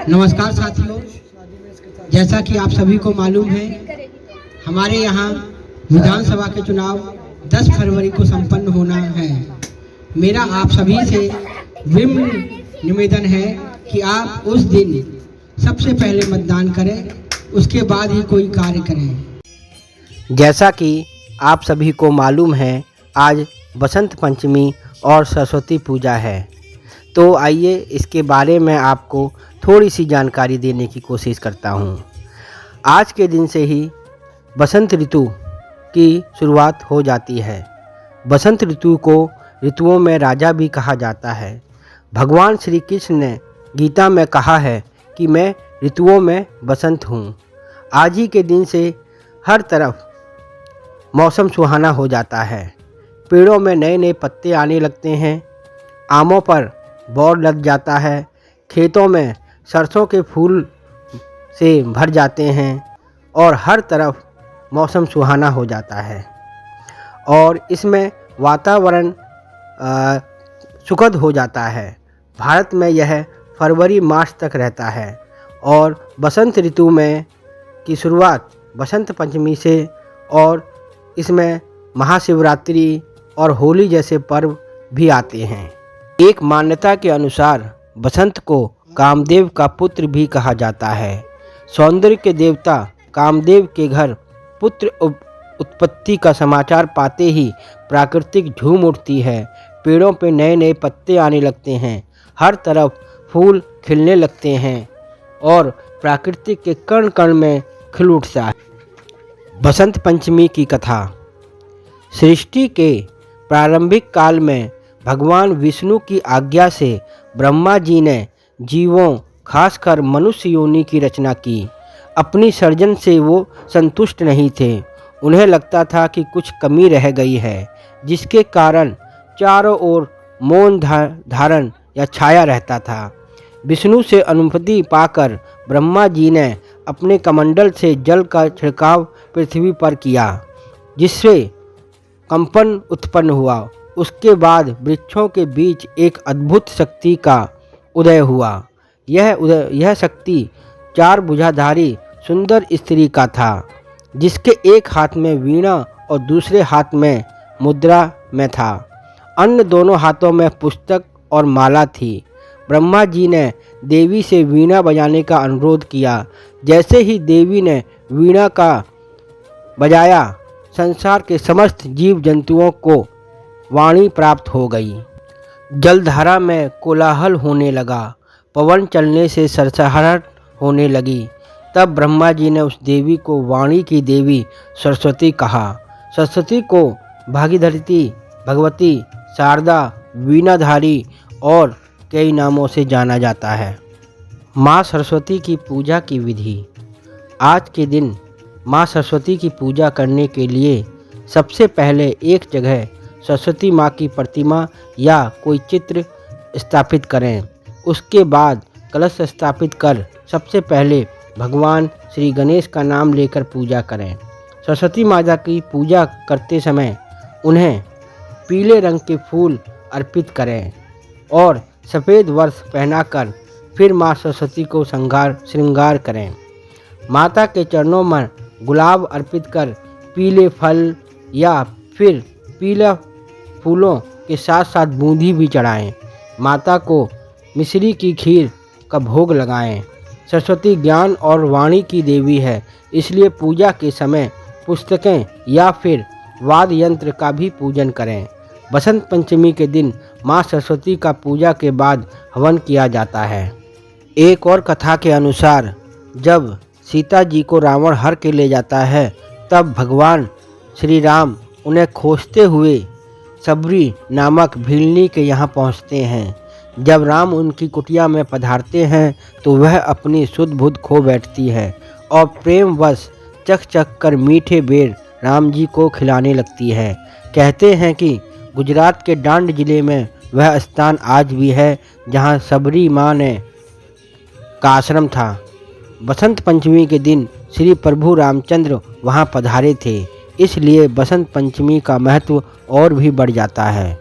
नमस्कार साथियों, जैसा कि आप सभी को मालूम है, हमारे यहाँ विधानसभा के चुनाव 10 फरवरी को संपन्न होना है। मेरा आप सभी से विनम्र निवेदन है कि आप उस दिन सबसे पहले मतदान करें, उसके बाद ही कोई कार्य करें। जैसा कि आप सभी को मालूम है, आज बसंत पंचमी और सरस्वती पूजा है। तो आइए इसके बारे में आपको थोड़ी सी जानकारी देने की कोशिश करता हूँ। आज के दिन से ही बसंत ऋतु की शुरुआत हो जाती है। बसंत ऋतु को ऋतुओं में राजा भी कहा जाता है। भगवान श्री कृष्ण ने गीता में कहा है कि मैं ऋतुओं में बसंत हूँ। आज ही के दिन से हर तरफ मौसम सुहाना हो जाता है। पेड़ों में नए नए पत्ते आने लगते हैं, आमों पर बौर लग जाता है, खेतों में सरसों के फूल से भर जाते हैं और हर तरफ मौसम सुहाना हो जाता है। और इसमें वातावरण सुखद हो जाता है। भारत में यह फरवरी मार्च तक रहता है और बसंत ऋतु में की शुरुआत बसंत पंचमी से और इसमें महाशिवरात्रि और होली जैसे पर्व भी आते हैं। एक मान्यता के अनुसार बसंत को कामदेव का पुत्र भी कहा जाता है। सौंदर्य के देवता कामदेव के घर पुत्र उत्पत्ति का समाचार पाते ही प्राकृतिक झूम उठती है। पेड़ों पे नए नए पत्ते आने लगते हैं, हर तरफ फूल खिलने लगते हैं और प्राकृतिक के कण कण में खिल उठता है। बसंत पंचमी की कथा। सृष्टि के प्रारंभिक काल में भगवान विष्णु की आज्ञा से ब्रह्मा जी ने जीवों, खासकर मनुष्य योनि की रचना की। अपनी सर्जन से वो संतुष्ट नहीं थे। उन्हें लगता था कि कुछ कमी रह गई है, जिसके कारण चारों ओर मौन धारण या छाया रहता था। विष्णु से अनुमति पाकर ब्रह्मा जी ने अपने कमंडल से जल का छिड़काव पृथ्वी पर किया, जिससे कंपन उत्पन्न हुआ। उसके बाद वृक्षों के बीच एक अद्भुत शक्ति का उदय हुआ। यह शक्ति 4 भुजाधारी सुंदर स्त्री का था, जिसके एक हाथ में वीणा और दूसरे हाथ में मुद्रा में था। अन्य दोनों हाथों में पुस्तक और माला थी। ब्रह्मा जी ने देवी से वीणा बजाने का अनुरोध किया। जैसे ही देवी ने वीणा का बजाया, संसार के समस्त जीव जंतुओं को वाणी प्राप्त हो गई। जलधारा में कोलाहल होने लगा, पवन चलने से सरसराहट होने लगी। तब ब्रह्मा जी ने उस देवी को वाणी की देवी सरस्वती कहा। सरस्वती को भागीरथी, भगवती, शारदा, वीणाधारी और कई नामों से जाना जाता है। माँ सरस्वती की पूजा की विधि। आज के दिन माँ सरस्वती की पूजा करने के लिए सबसे पहले एक जगह सरस्वती माँ की प्रतिमा या कोई चित्र स्थापित करें। उसके बाद कलश स्थापित कर सबसे पहले भगवान श्री गणेश का नाम लेकर पूजा करें। सरस्वती माता की पूजा करते समय उन्हें पीले रंग के फूल अर्पित करें और सफ़ेद वस्त्र पहनाकर फिर माँ सरस्वती को श्रृंगार करें। माता के चरणों में गुलाब अर्पित कर पीले फल या फिर पीला फूलों के साथ साथ बूंदी भी चढ़ाएं। माता को मिश्री की खीर का भोग लगाएं। सरस्वती ज्ञान और वाणी की देवी है, इसलिए पूजा के समय पुस्तकें या फिर वाद्य यंत्र का भी पूजन करें। बसंत पंचमी के दिन माँ सरस्वती का पूजा के बाद हवन किया जाता है। एक और कथा के अनुसार जब सीता जी को रावण हर के ले जाता है, तब भगवान श्री राम उन्हें खोजते हुए सबरी नामक भीलनी के यहाँ पहुँचते हैं। जब राम उनकी कुटिया में पधारते हैं तो वह अपनी सुध बुध खो बैठती है और प्रेमवश चख चख कर मीठे बेर राम जी को खिलाने लगती है। कहते हैं कि गुजरात के डांड जिले में वह स्थान आज भी है जहाँ सबरी माँ ने का आश्रम था। बसंत पंचमी के दिन श्री प्रभु रामचंद्र वहाँ पधारे थे, इसलिए बसंत पंचमी का महत्व और भी बढ़ जाता है।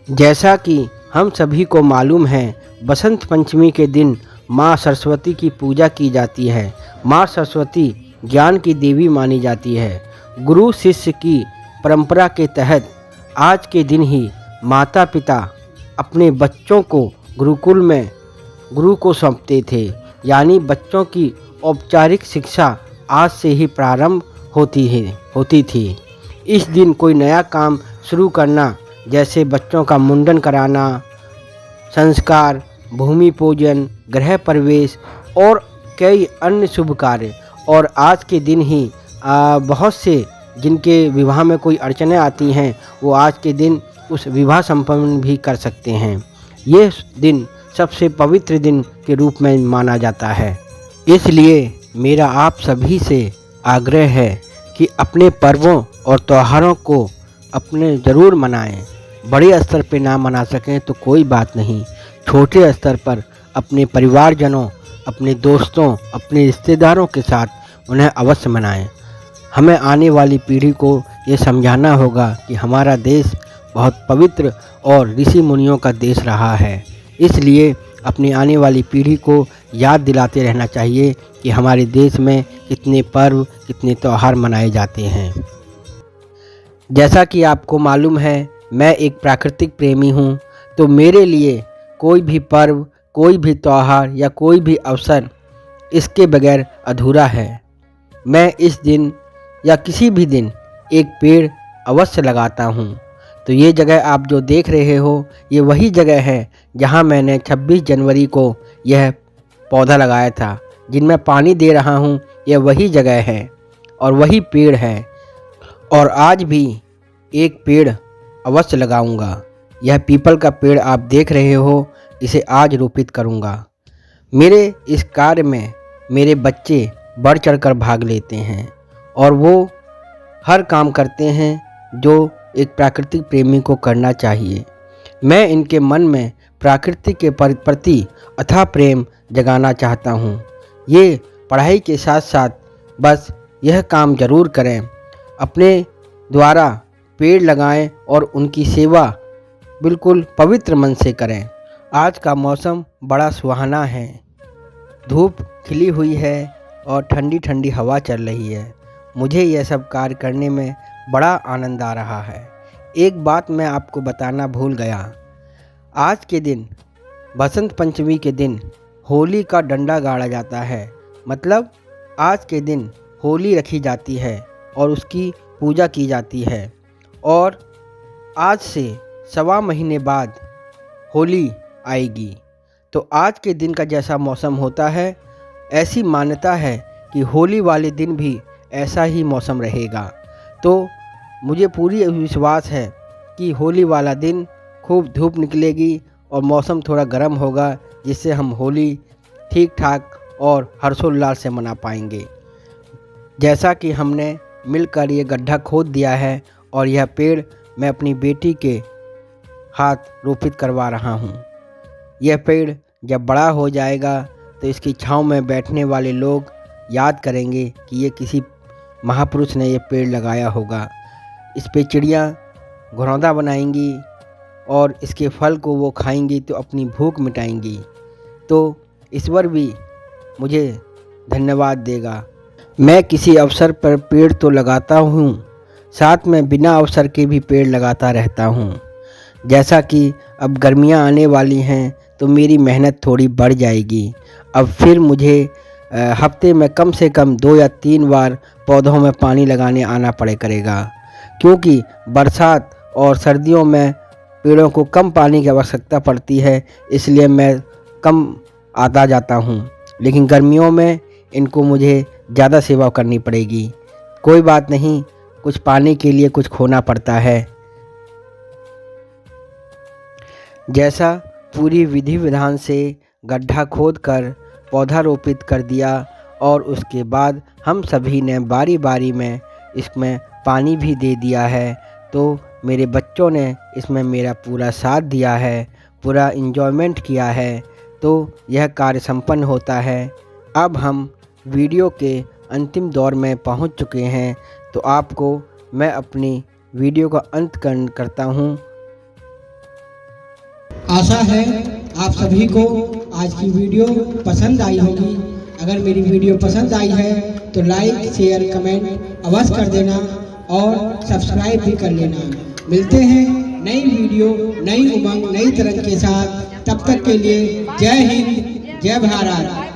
जैसा कि हम सभी को मालूम है, बसंत पंचमी के दिन माँ सरस्वती की पूजा की जाती है। माँ सरस्वती ज्ञान की देवी मानी जाती है। गुरु शिष्य की परंपरा के तहत आज के दिन ही माता पिता अपने बच्चों को गुरुकुल में गुरु को सौंपते थे, यानी बच्चों की औपचारिक शिक्षा आज से ही प्रारंभ होती थी। इस दिन कोई नया काम शुरू करना, जैसे बच्चों का मुंडन कराना, संस्कार, भूमि पूजन, गृह प्रवेश और कई अन्य शुभ कार्य। और आज के दिन ही बहुत से जिनके विवाह में कोई अड़चनें आती हैं, वो आज के दिन उस विवाह संपन्न भी कर सकते हैं। ये दिन सबसे पवित्र दिन के रूप में माना जाता है। इसलिए मेरा आप सभी से आग्रह है कि अपने पर्वों और त्योहारों को अपने ज़रूर मनाएं। बड़े स्तर पे ना मना सकें तो कोई बात नहीं, छोटे स्तर पर अपने परिवारजनों, अपने दोस्तों, अपने रिश्तेदारों के साथ उन्हें अवश्य मनाएं। हमें आने वाली पीढ़ी को ये समझाना होगा कि हमारा देश बहुत पवित्र और ऋषि मुनियों का देश रहा है। इसलिए अपनी आने वाली पीढ़ी को याद दिलाते रहना चाहिए कि हमारे देश में कितने पर्व, कितने त्यौहार मनाए जाते हैं। जैसा कि आपको मालूम है, मैं एक प्राकृतिक प्रेमी हूँ, तो मेरे लिए कोई भी पर्व, कोई भी त्यौहार या कोई भी अवसर इसके बगैर अधूरा है। मैं इस दिन या किसी भी दिन एक पेड़ अवश्य लगाता हूँ। तो ये जगह आप जो देख रहे हो, ये वही जगह है जहाँ मैंने 26 जनवरी को यह पौधा लगाया था। जिनमें पानी दे रहा हूँ, यह वही जगह है और वही पेड़ है। और आज भी एक पेड़ अवश्य लगाऊंगा। यह पीपल का पेड़ आप देख रहे हो, इसे आज रोपित करूंगा। मेरे इस कार्य में मेरे बच्चे बढ़ चढ़कर भाग लेते हैं और वो हर काम करते हैं जो एक प्राकृतिक प्रेमी को करना चाहिए। मैं इनके मन में प्रकृति के प्रति अथाह प्रेम जगाना चाहता हूँ। ये पढ़ाई के साथ साथ बस यह काम ज़रूर करें, अपने द्वारा पेड़ लगाएं और उनकी सेवा बिल्कुल पवित्र मन से करें। आज का मौसम बड़ा सुहाना है, धूप खिली हुई है और ठंडी ठंडी हवा चल रही है। मुझे यह सब कार्य करने में बड़ा आनंद आ रहा है। एक बात मैं आपको बताना भूल गया, आज के दिन बसंत पंचमी के दिन होली का डंडा गाड़ा जाता है। मतलब आज के दिन होली रखी जाती है और उसकी पूजा की जाती है। और आज से 1.25 महीने बाद होली आएगी। तो आज के दिन का जैसा मौसम होता है, ऐसी मान्यता है कि होली वाले दिन भी ऐसा ही मौसम रहेगा। तो मुझे पूरी विश्वास है कि होली वाला दिन खूब धूप निकलेगी और मौसम थोड़ा गर्म होगा, जिससे हम होली ठीक ठाक और हर्षोल्लास से मना पाएंगे। जैसा कि हमने मिलकर ये गड्ढा खोद दिया है और यह पेड़ मैं अपनी बेटी के हाथ रोपित करवा रहा हूँ। यह पेड़ जब बड़ा हो जाएगा तो इसकी छांव में बैठने वाले लोग याद करेंगे कि ये किसी महापुरुष ने ये पेड़ लगाया होगा। इस पे चिड़ियाँ घरौंदा बनाएंगी और इसके फल को वो खाएंगी तो अपनी भूख मिटाएंगी। तो ईश्वर भी मुझे धन्यवाद देगा। मैं किसी अवसर पर पेड़ तो लगाता हूँ, साथ में बिना अवसर के भी पेड़ लगाता रहता हूँ। जैसा कि अब गर्मियाँ आने वाली हैं तो मेरी मेहनत थोड़ी बढ़ जाएगी। अब फिर मुझे हफ्ते में कम से कम 2 या 3 बार पौधों में पानी लगाने आना पड़े करेगा, क्योंकि बरसात और सर्दियों में पेड़ों को कम पानी की आवश्यकता पड़ती है, इसलिए मैं कम आता जाता हूँ। लेकिन गर्मियों में इनको मुझे ज़्यादा सेवा करनी पड़ेगी। कोई बात नहीं, कुछ पाने के लिए कुछ खोना पड़ता है। जैसा पूरी विधि विधान से गड्ढा खोद कर पौधा रोपित कर दिया और उसके बाद हम सभी ने बारी बारी में इसमें पानी भी दे दिया है, तो मेरे बच्चों ने इसमें मेरा पूरा साथ दिया है, पूरा एंजॉयमेंट किया है। तो यह कार्य संपन्न होता है। अब हम वीडियो के अंतिम दौर में पहुंच चुके हैं, तो आपको मैं अपनी वीडियो का अंत करता हूं। आशा है आप सभी को आज की वीडियो पसंद आई होगी। अगर मेरी वीडियो पसंद आई है तो लाइक शेयर कमेंट अवश्य कर देना और सब्सक्राइब भी कर लेना। मिलते हैं नई वीडियो नई उमंग नई तरंग के साथ। तब तक के लिए जय हिंद जय भारत।